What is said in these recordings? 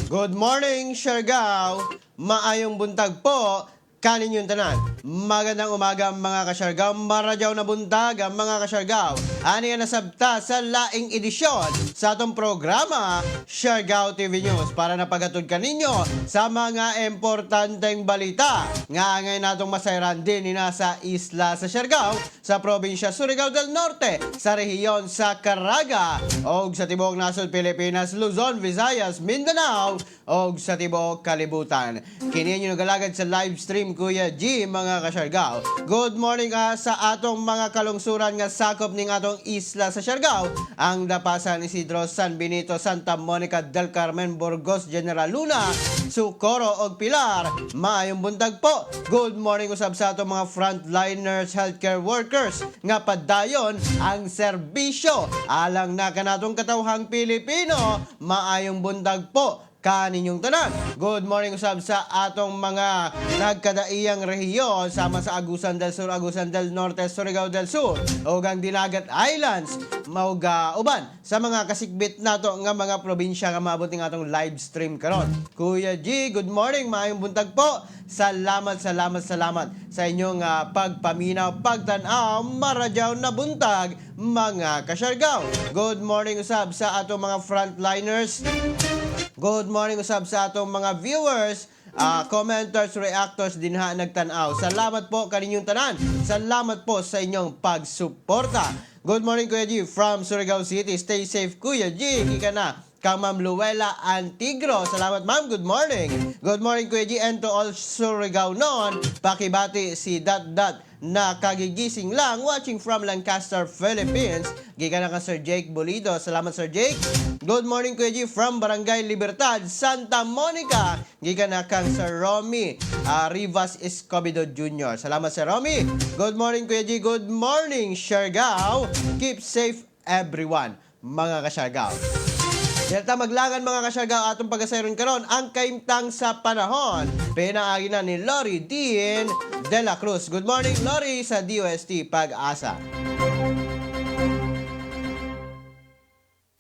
Good morning, Siargao! Maayong buntag po, kaninyong tanan. Magandang umaga mga kasyargaw, maradyaw na buntag ang mga kasyargaw. Ani nga nasabta sa laing edisyon sa atong programa, Siargao TV News, para napagatod kaninyo sa mga importanteng balita. Nga ngayon natong masayran din nasa isla sa Siargao, sa probinsya Surigao del Norte, sa rehiyon sa Caraga, o sa tibuok nasod Pilipinas, Luzon, Visayas, Mindanao, o sa tibuok kalibutan. Kini nyo nagalagad sa live stream Kuya G, mga kasyargaw. Good morning sa atong mga kalungsuran nga sakop ning atong isla sa Siargao, ang Dapasan, Isidro, San Benito, Santa Monica del Carmen, Burgos, General Luna, Socorro og Pilar. Maayong buntag po. Good morning usab sa atong mga frontliners, healthcare workers nga padayon ang serbisyo alang na kanatong katawhang Pilipino. Maayong buntag po kaninyong tanan. Good morning usab sa atong mga nagkadaiyang rehiyon sama sa Agusan del Sur, Agusan del Norte, Surigao del Sur, ug ang Dinagat Islands, mauga uban sa mga kasikbit nato nga mga probinsya nga maabot ning atong live stream karon. Kuya G, good morning, maayong buntag po. Salamat sa inyong pagpaminaw, pagtan-aw, maradyaw na buntag mga kasyargaw. Good morning usab sa atong mga frontliners. Good morning usab sa atong mga viewers, commenters, reactors dinha nagtan-aw. Salamat po kaninyong tanan. Salamat po sa inyong pagsuporta. Good morning Kuya G from Surigao City. Stay safe Kuya G. Kika na kang Ma'am Luella Antigro. Salamat ma'am. Good morning. Good morning Kuya G and to all Surigao noon. Pakibati si Dot na kagigising lang watching from Lancaster, Philippines. Gikan na ka Sir Jake Bolido. Salamat Sir Jake. Good morning Kuya G from Barangay Libertad, Santa Monica. Gikan na kang Sir Romy Rivas Escobedo Jr. Salamat Sir Romy. Good morning Kuya G. Good morning Siargao. Keep safe everyone mga kasyargao. Delta maglangan mga kasyargao atong pag-asayron karon ang kaimtang sa panahon. Pinaagi na ni Lori Dean de la Cruz. Good morning Lori sa DOST Pag-asa.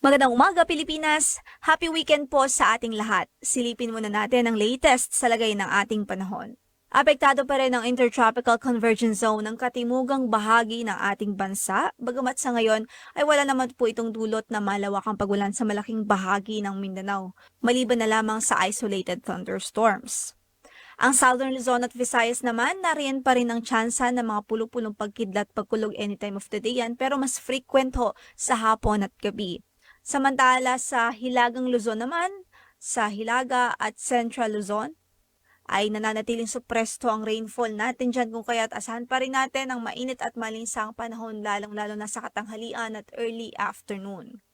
Magandang umaga Pilipinas! Happy weekend po sa ating lahat. Silipin muna natin ang latest sa lagay ng ating panahon. Apektado pa rin ang Intertropical Convergence Zone ng katimugang bahagi ng ating bansa, bagamat sa ngayon ay wala naman po itong dulot na malawakang pagulan sa malaking bahagi ng Mindanao, maliban na lamang sa isolated thunderstorms. Ang Southern Luzon at Visayas naman, nariyan pa rin ang tsansa ng mga pulupulong pagkidlat pagkulog anytime of the day yan, pero mas frequent ho sa hapon at gabi. Samantala sa Hilagang Luzon naman, sa Hilaga at Central Luzon, ay nananatiling supresto ang rainfall natin dyan kung kaya't asahan pa rin natin ang mainit at malinsang panahon lalong-lalo na sa katanghalian at early afternoon.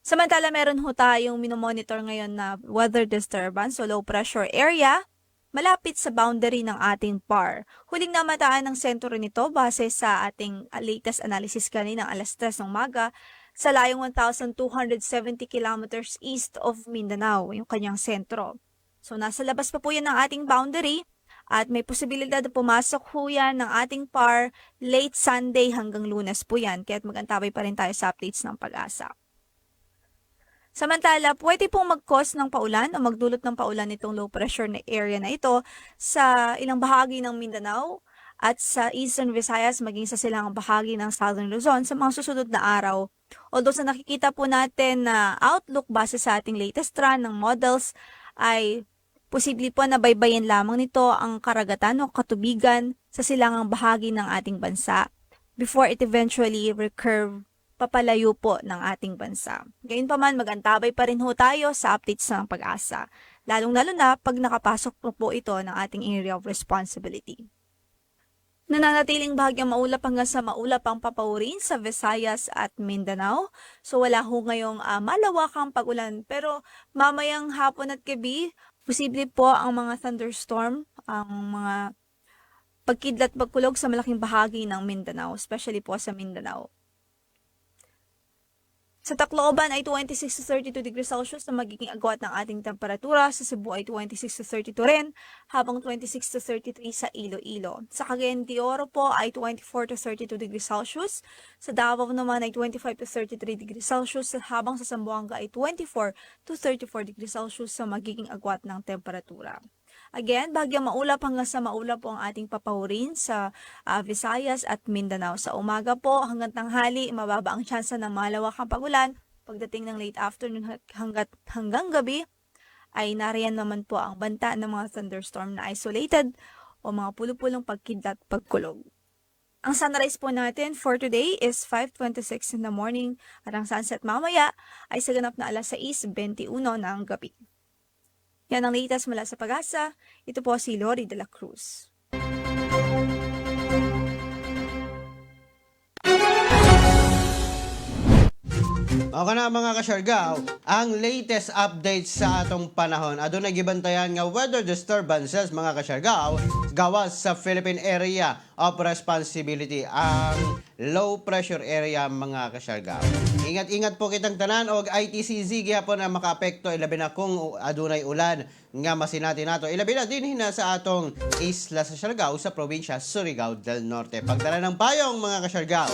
Samantala meron ho tayong minomonitor ngayon na weather disturbance o low pressure area malapit sa boundary ng ating PAR. Huling namataan ng sentro nito base sa ating latest analysis kanina alas 3 ng umaga sa layong 1,270 kilometers east of Mindanao, yung kanyang sentro. So nasa labas pa po yan ng ating boundary at may posibilidad na pumasok po yan ng ating PAR late Sunday hanggang Lunes po yan, kaya't mag-antabay pa rin tayo sa updates ng Pag-asa. Samantala, pwede pong mag-cause ng paulan o magdulot ng paulan itong low pressure na area na ito sa ilang bahagi ng Mindanao at sa Eastern Visayas maging sa silangang bahagi ng Southern Luzon sa mga susunod na araw. Although sa nakikita po natin na outlook base sa ating latest run ng models ay posible po na baybayin lamang nito ang karagatan o katubigan sa silangang bahagi ng ating bansa before it eventually recurve papalayo po ng ating bansa. Gayunpaman, mag-antabay pa rin ho tayo sa updates ng Pag-asa, lalong-lalo na pag nakapasok po ito ng ating area of responsibility. Nananatiling bahagyang maulap hanggang sa maulap ang papaurin sa Visayas at Mindanao. So wala ho ngayong malawakang pag-ulan. Pero mamayang hapon at gabi, posible po ang mga thunderstorm, ang mga pagkidlat pagkulog sa malaking bahagi ng Mindanao, especially po sa Mindanao. Sa Tacloban ay 26 to 32 degrees Celsius na magiging agwat ng ating temperatura. Sa Cebu ay 26 to 32 rin, habang 26 to 33 sa Iloilo. Sa Cagayan de Oro po ay 24 to 32 degrees Celsius. Sa Davao naman ay 25 to 33 degrees Celsius, habang sa Zamboanga ay 24 to 34 degrees Celsius sa magiging agwat ng temperatura. Again, bagyang maulap hanggang sa maulap po ang ating papahurin sa Visayas at Mindanao. Sa umaga po hanggang tanghali, mababa ang tsansa ng malawakang pagulan. Pagdating ng late afternoon hanggang gabi, ay nariyan naman po ang banta ng mga thunderstorm na isolated o mga pulupulong pagkidlat pagkulog. Ang sunrise po natin for today is 5:26 in the morning at ang sunset mamaya ay sa ganap na alas 6:21 ng gabi. Yan ang latest mula sa Pag-asa. Ito po si Lori de la Cruz. Okay na mga kasyargaw, ang latest updates sa atong panahon. Adun nagibantayan nga weather disturbances mga kasyargaw gawas sa Philippine Area of Responsibility, ang low pressure area mga kasyargaw. Ingat-ingat po kitang tanan og ITCZ gihapon na makaapekto ilabi na kung adunay ulan nga masinati nato. Ilabi na din hina sa atong isla sa Siargao sa probinsya Surigao del Norte. Pagdala ng payong mga kasyargao.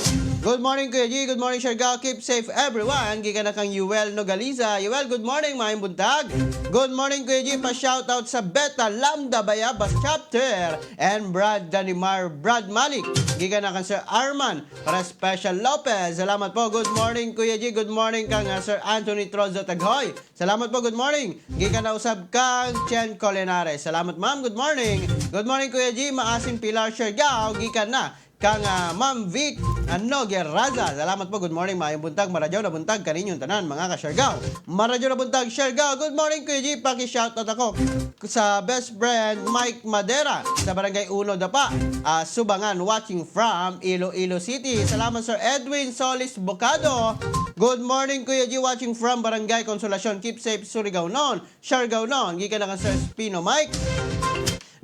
Good morning Kuya G, good morning Siargao. Keep safe everyone. Gikan na kang Yuel Nogaliza. Yuel, good morning maayong buntag. Good morning Kuya G, pa-shoutout sa Beta Lambda Bayabas Chapter and Brad Danimar Brad Malik. Gikan na kang Sir Arman para Special Lopez. Salamat po. Good morning Kuya G, good morning kang Sir Anthony Trozo Taghoy. Salamat po, good morning. Gikan na usab kang Chen Colinares. Salamat ma'am, good morning. Good morning Kuya G, maasin Pilar Siargao. Gikan na kang Ma'am Vic Noguer Raza. Salamat po, good morning. Maayong buntag, maradyaw na buntag kaninyong tanan mga ka-Siargao. Maradyaw na buntag, Siargao. Good morning Kuya G, paki-shoutout ako sa best friend Mike Madera sa Barangay Uno Dapa, Subangan, watching from Iloilo City. Salamat Sir Edwin Solis Bocado. Good morning Kuya G, watching from Barangay Consolacion. Keep safe, Surigao non, Siargao non. Gikan na kan Sir Spino Mike.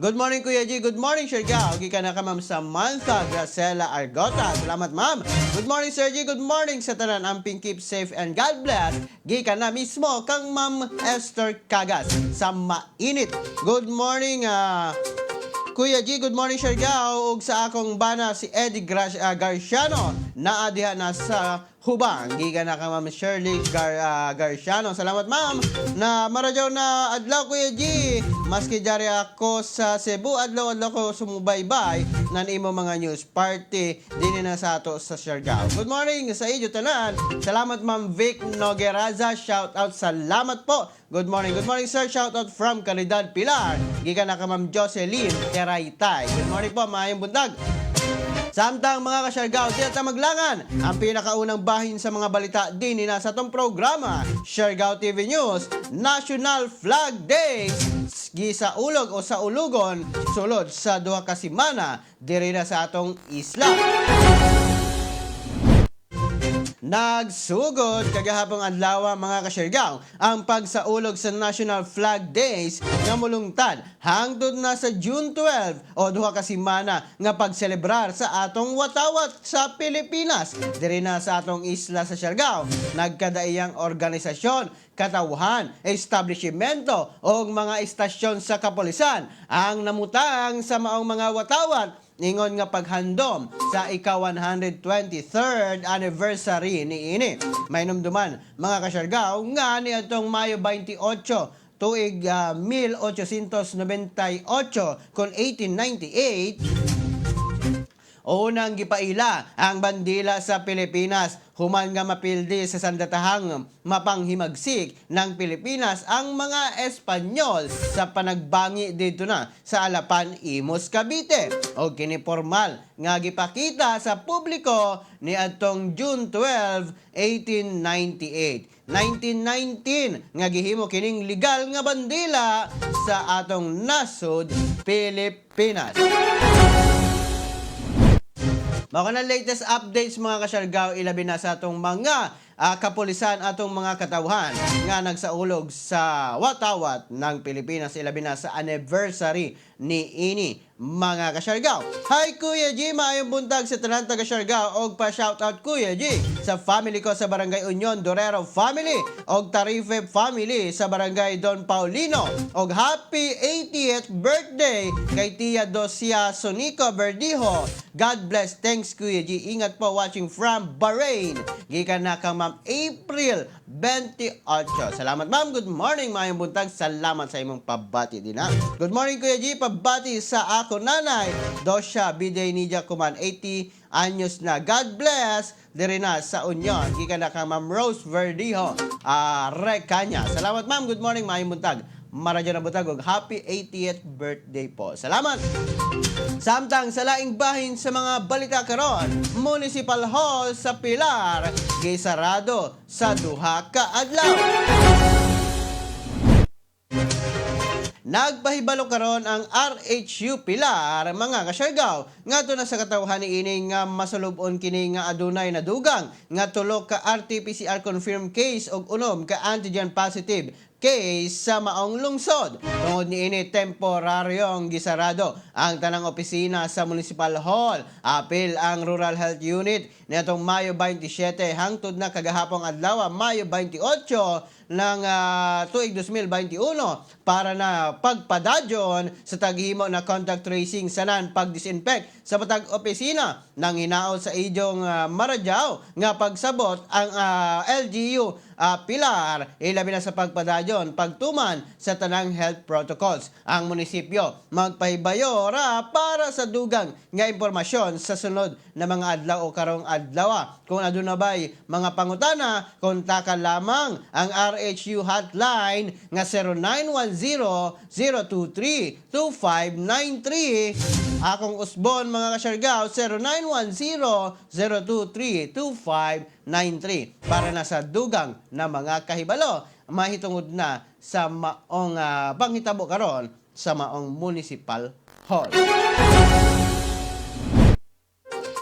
Good morning Kuya G, good morning Siargao. Gikan na ka Ma'am Samantha Gracela Argota. Salamat ma'am. Good morning Sir G, good morning sa tanan. Amping keep safe and God bless. Gikan na mismo kang Ma'am Esther Cagas sa mainit. Good morning Kuya G, good morning Siargao. Ug sa akong bana si Eddie Garciano na adiha na sa Hubang. Gikan na ka Ma'am Shirley Garciano. Salamat ma'am na maradyaw na adlaw Kuya G. Maski jari ako sa Cebu, adlaw-adlaw ko sumubaybay nan imo mga news party din na sa ato sa Siargao. Good morning sa inyo tanan. Salamat Ma'am Vic Nogeraza. Shout out, salamat po. Good morning sir. Shout out from Caridad Pilar. Gikan na ka Ma'am Jocelyn Teraytay. Good morning po, maayong buntag. Samtang mga ka-Siargao, tiyata maglangan ang pinakaunang bahin sa mga balita din na sa itong programa, Siargao TV News, National Flag Day, gisa ulog o sa ulugon, sulod sa duha ka semana, diri na sa atong isla. Nagsugod kagahapong adlaw mga ka-Siargao ang pagsaulog sa National Flag Days nga mulungtad hangtod na sa June 12 o duha ka semana nga pagselebrar sa atong watawat sa Pilipinas. Diri na sa atong isla sa Siargao, nagkadaiyang organisasyon, katawhan, establishmento o mga istasyon sa kapulisan ang namutang sa maong mga watawat ningon nga paghandom sa ika-123rd anniversary ni ini. May numduman mga ka-Siargao nga ni atong Mayo 28 tuig 1898 kung 1898 unang gipaila ang bandila sa Pilipinas human nga mapildi sa sandatahang mapanghimagsik ng Pilipinas ang mga Espanyol sa panagbangi dito na sa Alapan, Imus, Cavite. O kini formal nga gipakita sa publiko ni atong June 12, 1898. 1919 nga gihimo kining legal nga bandila sa atong nasod Pilipinas. Mga na latest updates mga ka-Siargao, ilabi na sa atong mga kapulisan atong mga katawhan nga nagsaulog sa watawat ng Pilipinas ilabi na sa anniversary ni ini mga kasyargaw. Hi Kuya G, maayong buntag sa tanan taga Siargao og pa-shoutout Kuya G sa family ko sa Barangay Union Dorero family og Tarife family sa Barangay Don Paulino og happy 80th birthday kay Tia Dosia Sonico Verdijo. God bless. Thanks Kuya G. Ingat po, watching from Bahrain. Gikan na kang Ma'am April 28. Salamat Ma'am. Good morning maayong buntag. Salamat sa imong pabati din ha. Good morning Kuya G. Pabati sa ako nanay Dosya Biday Nidia Kuman 80 anyos na. God bless. Diri na sa Union. Gikan na kang Ma'am Rose Verdijo Recanya. Salamat Ma'am. Good morning maayong buntag. Maradyo na butag og happy 80th birthday po. Salamat. Samtang sa laing bahin sa mga balita karon, Municipal Hall sa Pilar gisarado sa duha ka adlaw. Nagpahibalo karon ang RHU Pilar mga kasyargaw ngadto na sa katawhan niini nga masulubon kini nga adunay nadugang nga tulo ka RT-PCR confirmed case ug unom ka antigen positive case sa maong lungsod. Tungod niini temporaryong gisarado ang tanang opisina sa Municipal Hall. Apil ang Rural Health Unit nitong Mayo 27 hangtod na kagahapong adlaw Mayo 28 ng tuig 2021 para na pagpadadyon sa taghimo na contact tracing sanan pagdisinfect sa matag opisina nang hinaot sa idyong Maradyaw nga pagsabot ang LGU Pilar ilabi na sa pagpadadyon pagtuman sa tanang health protocols. Ang munisipyo magpahibayo ra para sa dugang nga impormasyon sa sunod na mga adlaw o karong adlaw. Kung aduna bay mga pangutana, kontakan lamang ang RHU hotline nga 0910-023-2593. Akong usbon mga kasyargaw 0910-023-2593 para na sa dugang na mga kahibalo mahitungod na sa maong panghitabo karon sa maong Municipal Hall.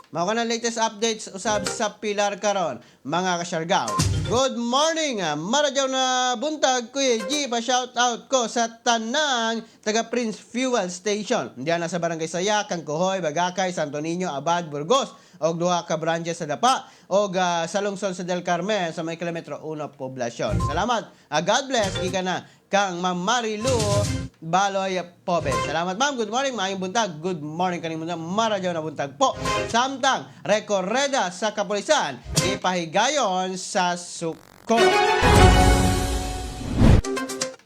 Mao ka na latest updates usab sa Pilar karon mga kasyargaw. Good morning! Maradyaw na buntag Kuya G, pa-shout out ko sa tanang taga Prince Fuel Station. Diyan na sa Barangay Saya, Kangkuhoy, Bagakay, Santo Niño, Abad, Burgos og duha ka branches sa Dapa og sa lungsod sa Del Carmen sa may kilometro 1 poblasyon. Salamat. God bless gikan na kang Ma'am Marilu Baloy Pobe. Salamat ma'am. Good morning. Maayong buntag. Good morning kaning buntag. Maradyaw na buntag po. Samtang rekorreda sa kapulisan ipahigayon sa Sucor.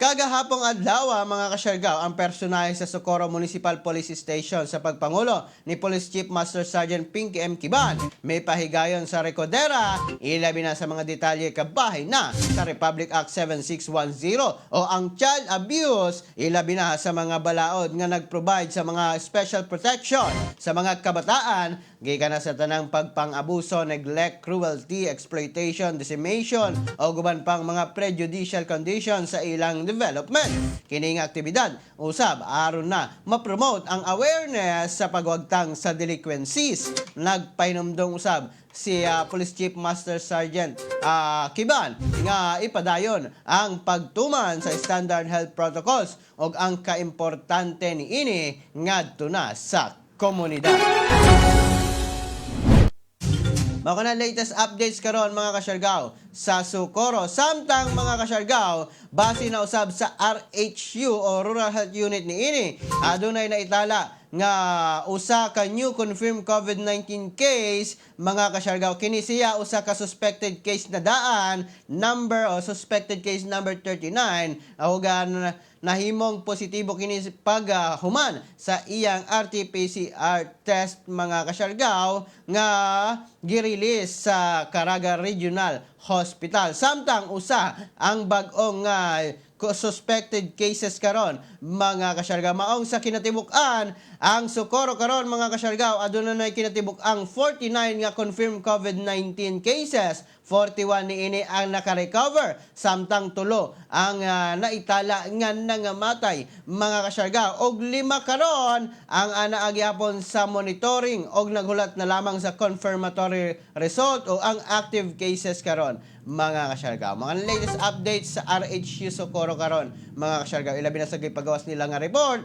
Kagahapong adlaw mga kasyargaw ang personahe sa Socorro Municipal Police Station sa pagpangulo ni Police Chief Master Sergeant Pinky M. Kiban. May pahigayon sa rekodera, ilabi na sa mga detalye kabahin na sa Republic Act 7610 o ang child abuse, ilabi na sa mga balaod nga nag-provide sa mga special protection sa mga kabataan, gikan na sa tanang pagpang-abuso, neglect, cruelty, exploitation, decimation o guban pang mga prejudicial conditions sa ilang development. Kining aktibidad usab aron na ma-promote ang awareness sa pagwagtang sa delinquencies. Nagpahinumdong usab si Police Chief Master Sergeant Kiban nga ipadayon ang pagtuman sa standard health protocols ug ang kaimportante niini ngadto na sa komunidad. Mao kana latest updates karon mga kasyargaw sa Socorro. Samtang mga kasyargaw, base na usab sa RHU o Rural Health Unit niini, adunay na itala nga usa ka new confirmed COVID-19 case mga kasyargaw. Kini siya usa ka suspected case na daan number o suspected case number 39 ahugan nahimong positibo kini pag human sa iyang RT-PCR test mga kasyargaw nga girelease sa Caraga Regional Hospital. Samtang usa ang bag-ong suspected cases karon mga kasyargaw. Maong sa kinatibuk-an ang Socorro karon mga kasyargaw aduna nay kinatibuk ang 49 nga confirmed COVID-19 cases 41 niini ang nakarecover, samtang tulo ang naitala nga nangamatay mga kasyarga. Og 5 karon ang naagyapon sa monitoring og naghulat na lamang sa confirmatory result o ang active cases karon mga kasyarga. Mga latest updates sa RHU Socorro karon mga kasyarga, ilabi na sa gipagawas nila nga report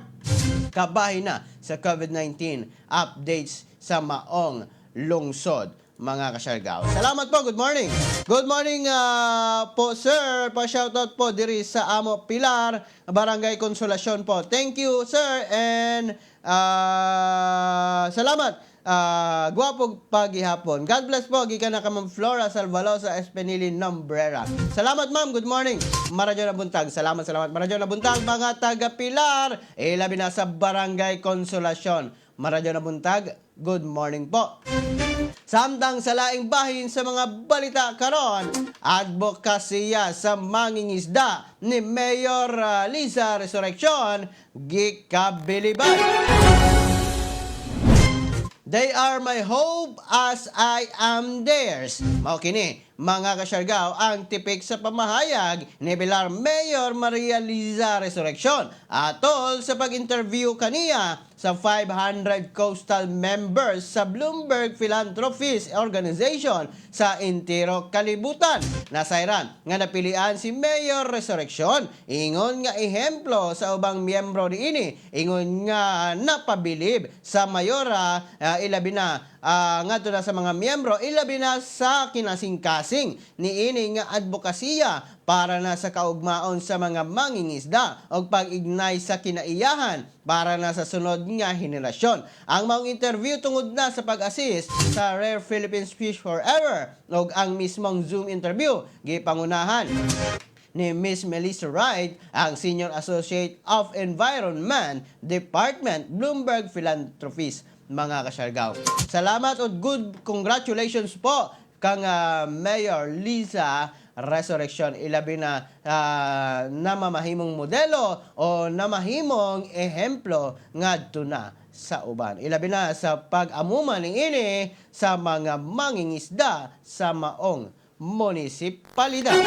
kabahin na sa COVID-19 updates sa maong lungsod mga kasyargaw. Salamat po, good morning. Good morning po sir, pa-shoutout po diri sa Amo Pilar, Barangay Consolacion po. Thank you sir and salamat. Guwapog paghihapon. God bless po, gikan na ka Ma'am Flora Salvalosa Espenili Nombrera. Salamat ma'am, good morning. Maradyo na buntag. Salamat. Maradyo na buntag mga taga Pilar. Labi na sa Barangay Consolacion. Maradyo na buntag. Good morning po. Samtang sa laing bahin sa mga balita karon, advokasya sa mangingisda ni Mayor Liza Resurrection gikabiliban. They are my hope as I am theirs. Mao kini mga kasyargaw ang tipik sa pamahayag ni Pilar Mayor Maria Liza Resurrection atol sa pag-interview kaniya sa 500 coastal members sa Bloomberg Philanthropies Organization sa Intiro Kalibutan. Nasayran nga napilian si Mayor Resurrection, ingon nga ehemplo sa ubang miyembro niini, ingon nga napabilib sa mayora, ilabi na ngadto na sa mga miyembro, ilabi na sa kinasing-kasing niini nga advokasya para na sa kaugmaon sa mga mangingisda o pag-ignay sa kinaiyahan para na sa sunod nga henerasyon. Ang maong interview tungod na sa pag-assist sa Rare Philippines Fish Forever o ang mismong Zoom interview gipangunahan ni Miss Melissa Wright, ang Senior Associate of Environment Department, Bloomberg Philanthropies, mga kasyargaw. Salamat at good congratulations po kang Mayor Liza Resurrection. Ilabi na namamahimong modelo o namahimong ehemplo ngadto na sa uban. Ilabi na sa pag-amuman ng ini sa mga mangingisda sa maong munisipalidad.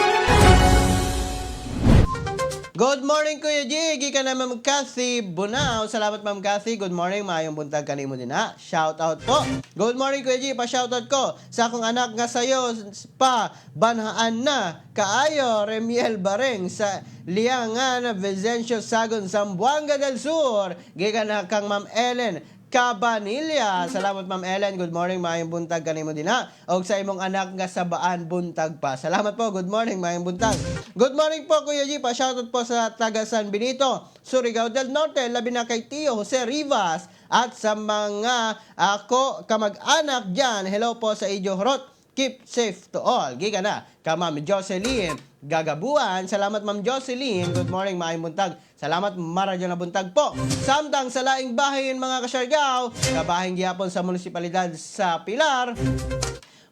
Good morning, Kuya G. Gikan na Ma'am Cathy Bunao. Salamat, Ma'am Cathy. Good morning. Maayong buntag kanimo din ha. Shout out po. Good morning, Kuya G. Pa-shoutout ko sa akong anak nga sayo pa banhaan na kaayo Remiel Bareng sa Liangan, Vicencio, Sagon, Zamboanga del Sur. Gikan na kang Ma'am Ellen Cabanilla. Salamat Ma'am Ellen. Good morning. Maayong buntag kanimo din ha. O sa imong anak nga sabaan buntag pa. Salamat po. Good morning. Maayong buntag. Good morning po Kuya G. Pa-shoutout po sa taga San Benito, Surigao del Norte. Labi na kay Tio Jose Rivas at sa mga ako kamag-anak dyan. Hello po sa Ijo Horot. Keep safe to all. Giga na ka Ma'am Jocelyn Gagabuan. Salamat Ma'am Jocelyn. Good morning, maayong buntag. Salamat, maradyo na buntag po. Samtang sa laing bahin mga kasyargaw, kabahin gihapon sa munisipalidad sa Pilar,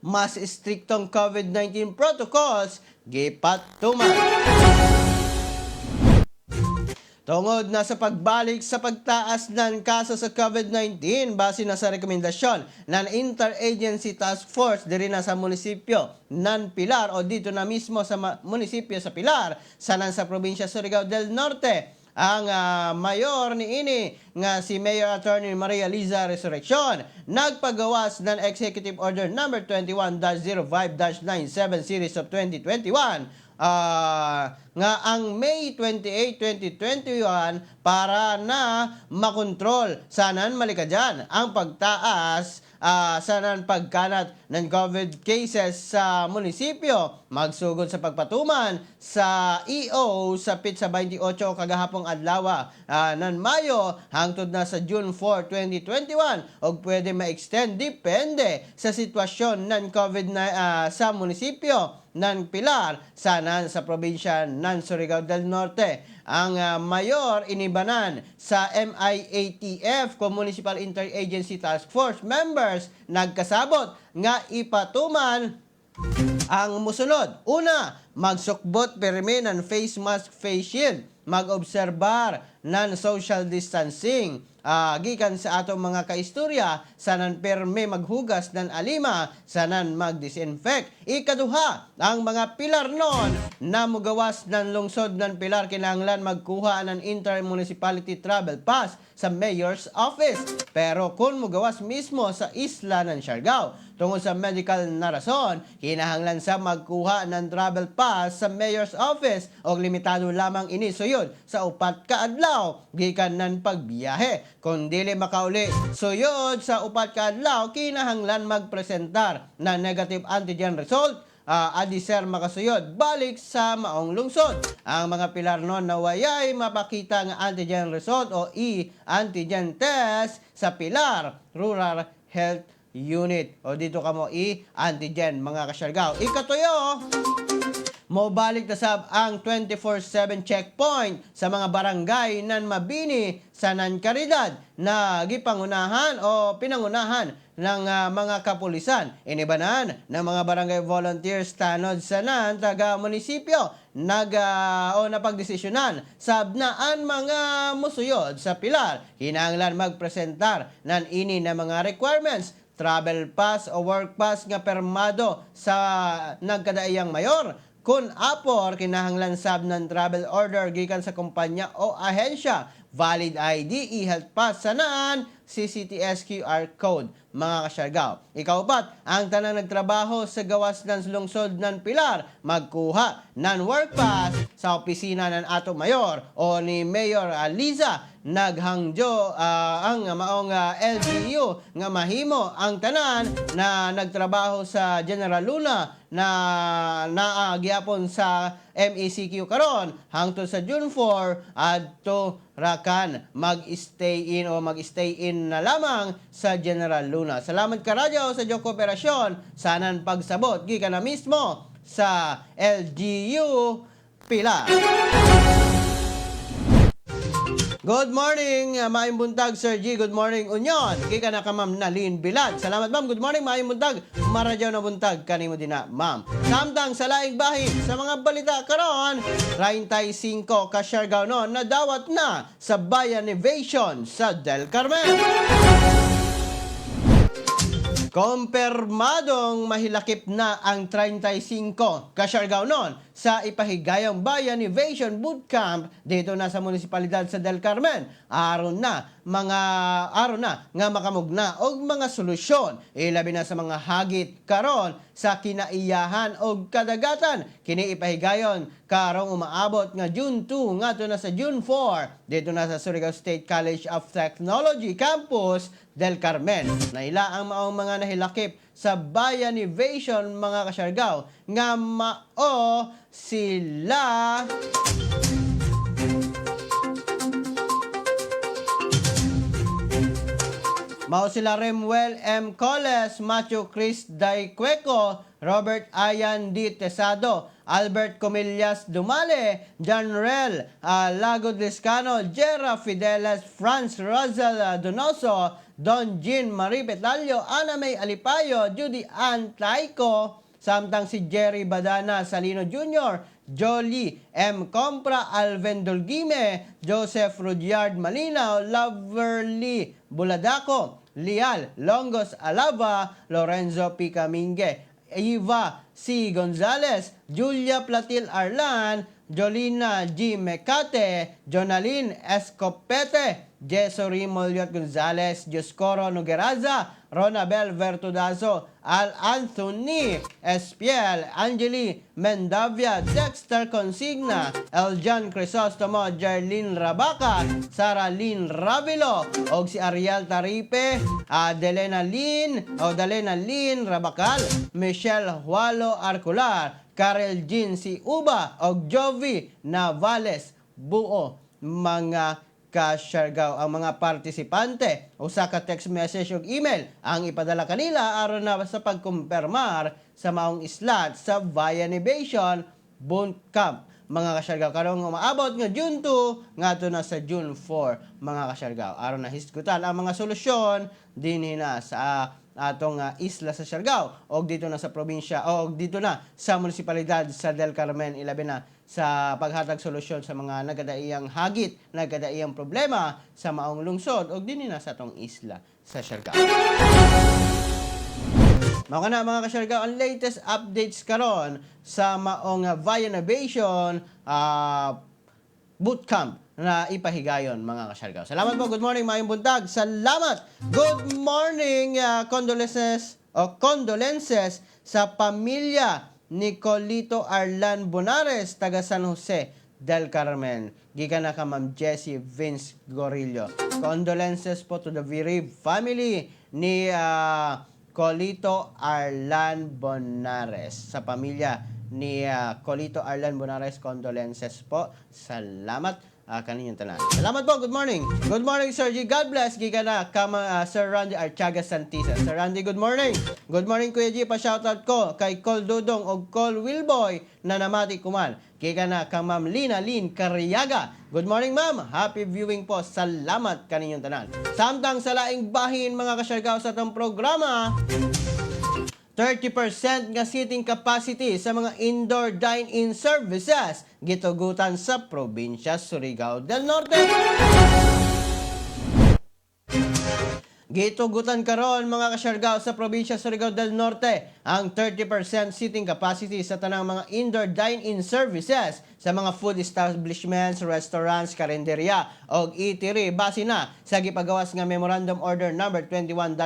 mas striktong COVID-19 protocols gipatuman. Tungod na sa pagbalik sa pagtaas ng kaso sa COVID-19 base na sa rekomendasyon ng Interagency Task Force diri na sa munisipyo ng Pilar o dito na mismo sa munisipyo sa Pilar sa probinsya Surigao del Norte. Ang mayor ni ini nga si Mayor Attorney Maria Liza Resurrection nagpagawas ng Executive Order number 21-05-97 Series of 2021 nga ang May 28, 2021 para na makontrol sanan malikadyan ang pagtaas sanan pagkanat ng COVID cases sa munisipyo magsugod sa pagpatuman sa EO sa PIT sa 28 kagahapong adlaw ng Mayo hangtod na sa June 4, 2021 og pwede ma-extend depende sa sitwasyon ng COVID sa munisipyo ng Pilar sanan sa probinsya ng Surigao del Norte. Ang mayor inibanan sa MIATF kung Municipal Interagency Task Force members nagkasabot nga ipatuman ang musunod. Una, magsukbot pirmi ng face mask, face shield, mag-obserbar ng social distancing, gikan sa atong mga kaistorya, sanan perme maghugas ng alima, sanan mag-disinfect. Ikaduha, ang mga pilar nun na mugawas ng lungsod ng pilar kinahanglan magkuha ng intermunicipality travel pass sa mayor's office. Pero kung mugawas mismo sa isla ng Siargao, tungod sa medical na rason, kinahanglan sa magkuha ng travel pass sa mayor's office o limitado lamang ini suyod sa 4 ka adlaw gikan ng pagbiyahe. Kung dili makauli suyod sa 4 ka adlaw, kinahanglan magpresentar na negative antigen result adi sir makasuyod balik sa maong lungsod. Ang mga pilar nun na wayay mapakita nga antigen result o e-antigen test sa pilar Rural Health Unit o dito kamo e-antigen mga kasyargaw. Ikatuyo, mobalik na sab ang 24/7 checkpoint sa mga barangay nan mabini sa nankaridad na gipangunahan o pinangunahan ng mga kapulisan. Inibanan ng mga barangay volunteers tanod sa nan taga munisipyo napagdesisyonan sabnaan mga musuyod sa pilar. Kinahanglan magpresentar nan ini na mga requirements, travel pass o work pass nga permado sa nagkadaiyang mayor. Kung apor, kinahanglan sab ng travel order gikan sa kumpanya o ahensya, valid ID, e-health pass, sanaan, CCTS QR code, mga kasyargaw. Ikaupat, ang tanang nagtrabaho sa gawas ng lungsod ng pilar, magkuha ng work pass sa opisina ng ato mayor o ni Mayor Liza. Naghangyo ang maong LGU nga mahimo ang tanan na nagtrabaho sa General Luna na naagyapon sa MECQ karon hangtod sa June 4 adto rakan mag-stay in na lamang sa General Luna. Salamat ka radyo sa Diyong Kooperasyon. Sanan pagsabot gikan na mismo sa LGU Pilar. Good morning, maayong buntag, Sir G. Good morning, Union. Kika na ka, Ma'am Nalin Bilad. Salamat, Ma'am. Good morning, maayong buntag. Maradyaw na buntag, kanimo din na, Ma'am. Samtang sa laing bahin, sa mga balita karon, 35 ka Siargao noon na dawat na sa Bayanivation sa Del Carmen. Kumpirmadong mahilakip na ang 35 ka Siargao noon sa ipahigayang Bayanivation Bootcamp dito na sa munisipalidad sa Del Carmen. Aron na nga makamugna og mga solusyon ilabi na sa mga hagit karon sa kinaiyahan og kadagatan. Kini ipahigayon karong umaabot nga June 2 ngadto na sa June 4 dito na sa Surigao State College of Technology Campus Del Carmen. Naila ang maong mga nahilakip sa Bayanivation mga kasyargaw nga mao sila Remuel M. Coles, Matthew Chris Daicueco, Robert Ayan D. Tesado, Albert Comillas Dumale, John Rel Lago Liscano, Jera Fideles, Franz Rosal Donoso, Don Jean Marie Petalio, Ana May Alipayo, Judy Ann Taico, samtang si Jerry Badana Salino Jr., Jolie M. Compra, Alvin Dolgime, Joseph Rudyard Malinaw, Loverly Buladaco, Lial Longos Alava, Lorenzo Picamingue, Eva C. Gonzales, Julia Platil Arlan, Jolina G. Mecate, Jonaline Escopete, Jesori Moliot Gonzales, Dioscoro Nogeraza, Ronabel Vertudazo, Al Anthony Espiel, Angeli Mendavia, Dexter Consigna, Eljan Crisostomo, Jarlene Rabaca, Sara Lynn Ravilo, og si Ariel Taripe, Dalena Lynn Rabacal, Michelle Hualo Arcular, Karel Jean si Uba, og Jovi Navales. Buo mga ka-Siargao ang mga partisipante. Usa ka text message ug email ang ipadala kanila aron na sa pagkumpirmar sa maong slot sa Bayanivation Bootcamp. mga kasyargaw. Karong umaabot nga June 2, nga to na sa June 4, mga kasyargaw. Aron na hisgutan ang mga solusyon din na sa atong isla sa Siargao o dito na sa probinsya o dito na sa munisipalidad sa Del Carmen, ilabi na sa paghatag solusyon sa mga nagkadaiyang hagit, nagkadaiyang problema sa maong lungsod o din na sa atong isla sa Siargao. Mao kana mga kasyargao ang latest updates karon sa maong Via Innovation bootcamp na ipahigayon mga kasyargao. Salamat po. Good morning, maayong buntag. Salamat. Good morning, condolences sa pamilya ni Colito Arlan Bonares, taga San Jose del Carmen. Gikan na ka Ma'am Jessie Vince Gorillo. Condolences po to the bereaved family ni Colito Arlan Bonares. Sa pamilya ni Colito Arlan Bonares, condolences po. Salamat kaninyong tanan. Salamat po. Good morning. Good morning, Sir G. God bless. Giga na Sir Randy Archaga Santisa. Sir Randy, good morning. Good morning, Kuya G. Pa-shoutout ko kay Col Dudong o Col Wilboy na namati kuman. Giga na Ma'am Lina Lin Cariaga. Good morning, ma'am. Happy viewing po. Salamat kaninyong tanan. Samtang sa laing bahin, mga kasyargao, sa itong programa, 30% nga seating capacity sa mga indoor dine-in services gitugutan sa probinsya Surigao del Norte. Gitugutan karon mga kasyargao sa probinsya Surigao del Norte ang 30% seating capacity sa tanang mga indoor dine-in services sa mga food establishments, restaurants, karinderya o eatery base na sa gipagawas nga Memorandum Order number 21-119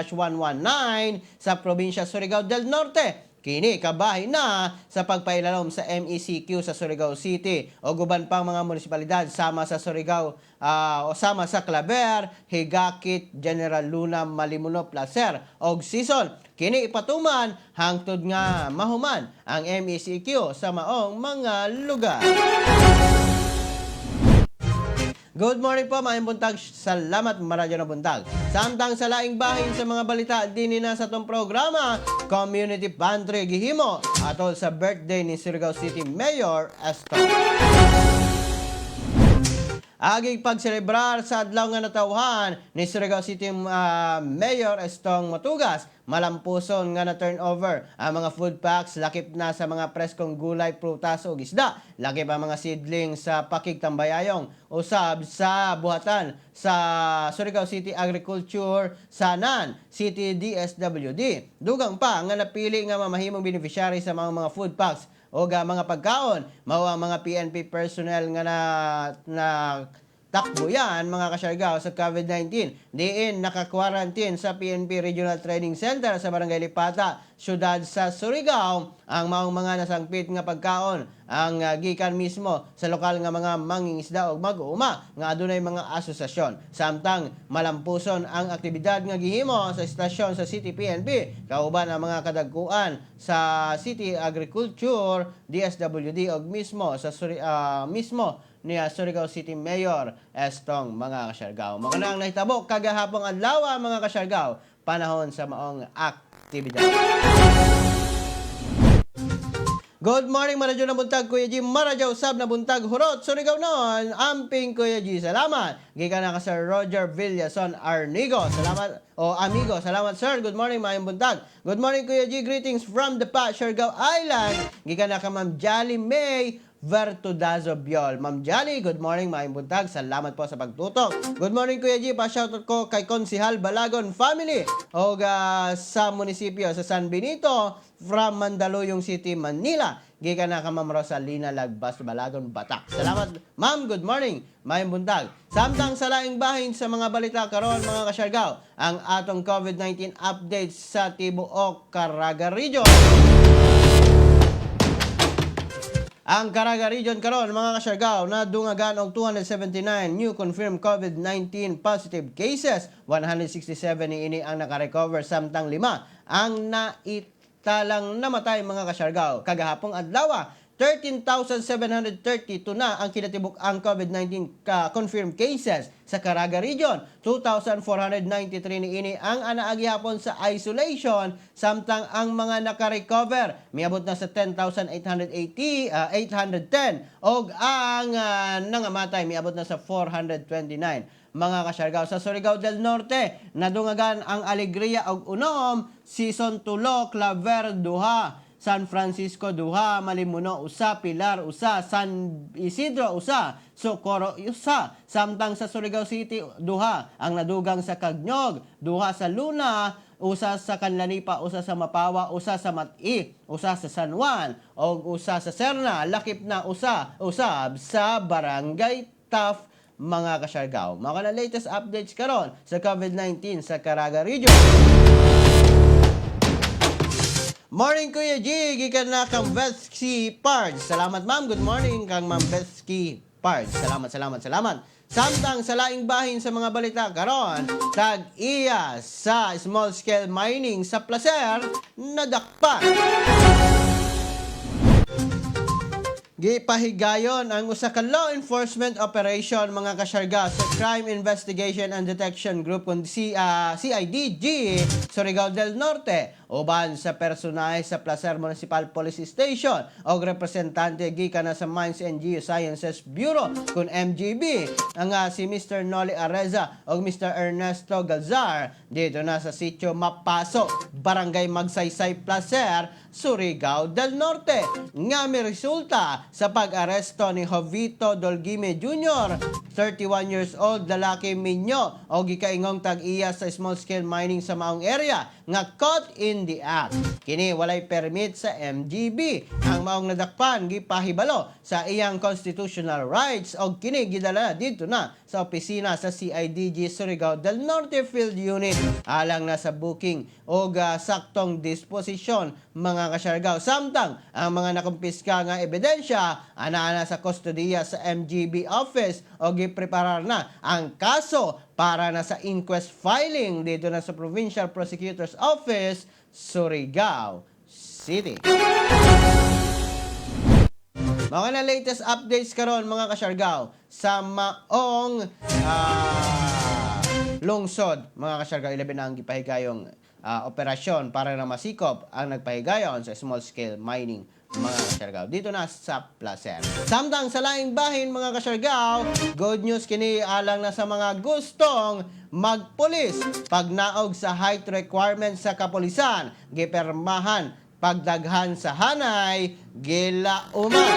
sa probinsya Surigao del Norte. Kini kabahin na sa pagpailalom sa MECQ sa Surigao City o guban pang mga munisipalidad sama sa Surigao o sama sa Claver, Higakit, General Luna, Malimuno, Placer o Sison. Kini ipatuman hangtod nga mahuman ang MECQ sa maong mga lugar. Good morning po, maayong buntag. Salamat, maradyo na buntag. Samtang sa laing bahin sa mga balita, din na sa itong programa, Community Pantry gihimo atol sa birthday ni Surigao City Mayor Eston. Aging pagselebrar sa adlaw nga natawhan ni Surigao City Mayor Estong Matugas, malampuson nga na turnover ang mga food packs, lakip na sa mga preskong gulay, prutas o isda, lakip ang mga seedling sa Pakig Tambayayong, usab sa buhatan sa Surigao City Agriculture Sanan City DSWD. Dugang pa nga napili nga mamahimong beneficiary sa mga food packs o mga pagkaon, mao ang mga PNP personnel nga na takbo yan, mga kasyargao, sa COVID-19. Diin naka-quarantine sa PNP Regional Training Center sa Barangay Lipata, syudad sa Surigao, ang maong mga nasangpit nga pagkaon, ang gikan mismo sa lokal nga mga mangingisda o mag-uuma nga adunay mga asosasyon. Samtang malampuson ang aktibidad nga gihimo sa istasyon sa City PNP, kauban ang mga kadagkuan sa City Agriculture DSWD o mismo sa mismo ni Surigao City Mayor Estong, mga kasyargao. Makanang nahitabo kagahapong adlaw, mga kasyargao, panahon sa maong aktibidad. Good morning, maradyo na buntag, Kuya G. Maradyo usab na buntag, hurot, Surigao noon, amping Kuya G. Salamat. Gikan na ka Sir Roger Villason Arnigo. Salamat, amigo. Salamat, sir. Good morning, mayong buntag. Good morning, Kuya G. Greetings from the Siargao Island. Gikan na ka Ma'am Jolly May Vertudazo Biol. Ma'am Jolly, good morning, maayong buntag. Salamat po sa pagtutok. Good morning, Kuya G. Pa-shoutout ko kay Konsihal Balagon Family o sa munisipyo sa San Benito from Mandaluyong City, Manila. Gikan na ka Ma'am Rosalina Lagbas Balagon, Batak. Salamat, ma'am. Good morning, maayong buntag. Samtang sa laing bahin sa mga balita karon, mga kasyargao, ang atong COVID-19 updates sa Tibuok, Caraga Region. Ang Caraga Region karon, mga kasyargao, na dungagan og 279 new confirmed COVID-19 positive cases. 167 niini ang naka-recover, samtang 5 ang naitalang namatay, mga kasyargao. Kagahapong adlaw 13,732 na ang kinatibuk ang COVID-19 confirmed cases sa Caraga Region. 2,493 niini ang anaagihapon sa isolation, samtang ang mga nakarecover miabot na sa 10,810 og ang nangamatay miabot na sa 429. Mga kasyargaw, sa Surigao del Norte, nadungagan ang Alegria og Unom, Season 2, Claver, Duha, San Francisco, Duha, Malimuno, Usa, Pilar, Usa, San Isidro, Usa, Socorro, Usa. Samtang sa Surigao City, Duha, ang nadugang sa Kagnyog, Duha sa Luna, Usa sa Kanlanipa, Usa sa Mapawa, Usa sa Mati, Usa sa San Juan, o Usa sa Serna, lakip na usab sa Barangay Taf, mga kasyargaw. Mga latest updates karon sa COVID-19 sa Caraga Region. Morning Kuya G, gikan na kang Betsky Pards. Salamat ma'am, good morning kang Ma'am Betsky Pards. Salamat. Samtang sa laing bahin sa mga balita karon, tag-iya sa small scale mining sa Placer nadakpan. Gipahigayon ang usa ka law enforcement operation, mga kasyarga, sa Crime Investigation and Detection Group kung CIDG Surigao del Norte uban sa personahe sa Placer Municipal Police Station o representante gikan na sa Mines and Geosciences Bureau kung MGB ang si Mr. Noli Areza o Mr. Ernesto Galzar dito na sa sitio Mapaso, Barangay Magsaysay, Placer, Surigao del Norte, nga may resulta sa pag-aresto ni Jovito Dolgime Jr., 31 years old, lalaki minyo o gikaingong tag-iya sa small scale mining sa maong area nga caught in the act. Kini walay permit sa MGB. Ang maong nadakpan gipahibalo sa iyang constitutional rights o kini gidala dito na sa opisina sa CIDG Surigao del Norte Field Unit alang na sa booking o saktong disposisyon, mga kasyargaw. Samtang ang mga nakumpiska nga ebidensya ana sa kustodiya sa MGB office o gipreparar na ang kaso para na sa inquest filing dito na sa Provincial Prosecutor's Office, Surigao City. Mga na latest updates karon, mga kasyargaw, sa maong lungsod, mga kasyargaw, 11 na ang gipahigayong operasyon para na masikop ang nagpahigayon sa small scale mining, mga kasyargaw, dito na sa Placer. Samtang sa laing bahin, mga kasyargaw, good news kini alang na sa mga gustong magpulis. Pagnaog sa height requirements sa kapulisan, gipermahan pagdaghan sa hanay, gilauman.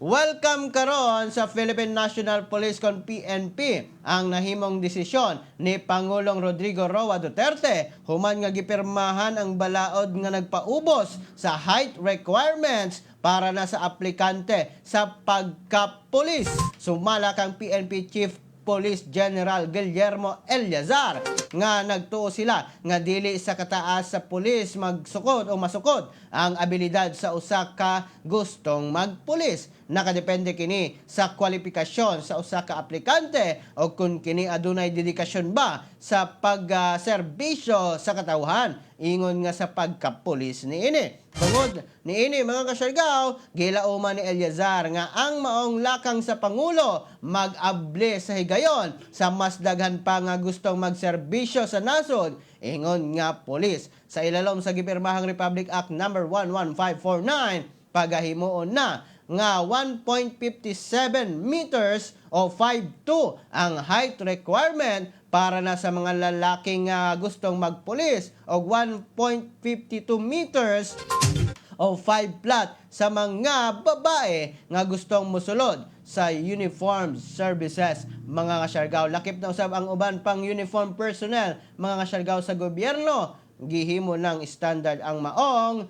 Welcome karon sa Philippine National Police kon PNP ang nahimong desisyon ni Pangulong Rodrigo Roa Duterte human nga gipirmahan ang balaod nga nagpaubos sa height requirements para na sa aplikante sa pagkapulis. Sumala kang PNP Chief Police General Guillermo Eleazar nga nagtuo sila nga dili sa kataas sa pulis magsukod o masukod ang abilidad sa usa ka gustong magpulis. Nakadepende kini sa kwalifikasyon sa usa ka aplikante o kung kini adunay dedikasyon ba sa pagserbisyo sa katawhan ingon nga sa pagkapulis niini. Tungod niini, mga kasyargaw, gilauman ni Eleazar nga ang maong lakang sa Pangulo mag-able sa higayon sa mas daghan pa nga gustong magserbisyo sa nasod ingon nga pulis. Sa ilalom sa gipirmahang Republic Act No. 11549, pagahimuon na nga 1.57 meters o 5'2" ang height requirement para na sa mga lalaking gustong magpulis o 1.52 meters o 5 flat sa mga babae nga gustong musulod sa uniformed services, mga kasyargaw. Lakip na usab ang uban pang uniform personnel, mga kasyargaw, sa gobyerno. Gihimo ng standard ang maong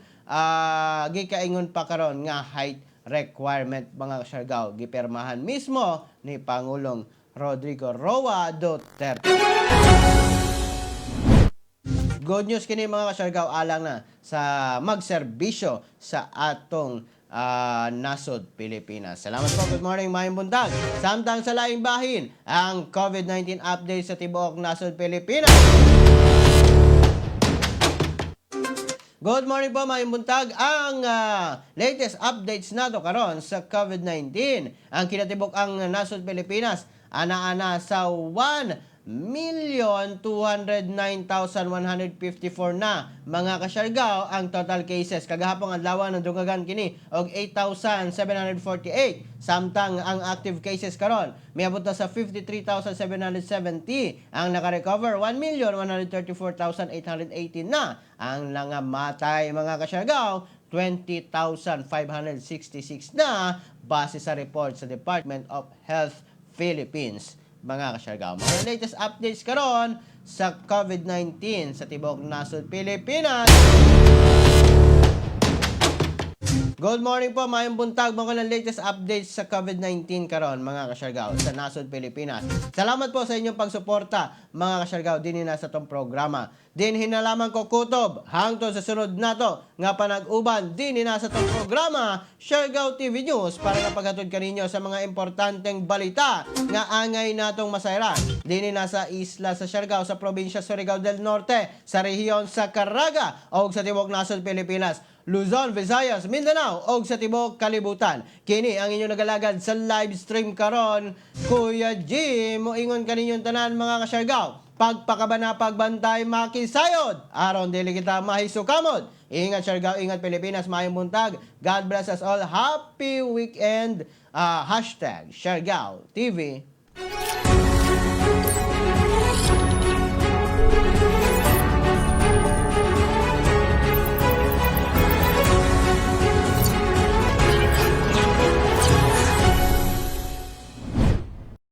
gikaingon pa karon nga height requirement, mga kasyargaw. Gipermahan mismo ni Pangulong Rodrigo Roa Duterte. Good news kini, mga kasyargaw, alang na sa magserbisyo sa atong nasod Pilipinas. Salamat po. Good morning, mayong buntag. Samtang sa laing bahin, ang COVID-19 update sa tibuok nasod Pilipinas. Good morning po, mayong buntag. Ang latest updates nato karon sa COVID-19. Ang kinatibok ang nasod Pilipinas, ana-ana sa 1,209,154 na mga kasyargaw ang total cases. Kagahapon adlaw ng dungagan kini og 8,748. Samtang ang active cases karon miabot na sa 53,770. Ang naka-recover 1,134,818 na. Ang nangamatay mga kasyargaw 20,566 na base sa report sa Department of Health Philippines. Mga kasyargaw, mga latest updates karon sa COVID-19 sa tibok nasod Pilipinas. Good morning po, mayong buntag, mga latest updates sa COVID-19 karon mga kasyargaw sa nasod Pilipinas. Salamat po sa inyong pagsuporta mga kasyargaw din na sa tong programa. Din hinalaman ko kutob hangtod sa sunod nato nga panag-uban din na sa tong programa Siargao TV News para napaghatod kaninyo sa mga importanteng balita nga angay natong masayran. Din na sa isla sa Siargao sa probinsya Surigao del Norte, sa rehiyon sa Caraga o sa tibok nasod Pilipinas. Luzon, Visayas, Mindanao og sa tibok kalibutan. Kini ang inyong nagalagad sa live stream karon. Kuya Jim, moingon kaninyong tanan mga kasyargaw. Pagpakabana pagbantay makisayod. Aron dili kita mahisukamod. Ingat Siargao, ingat Pilipinas, mayong buntag. God bless us all. Happy weekend. Hashtag Siargao TV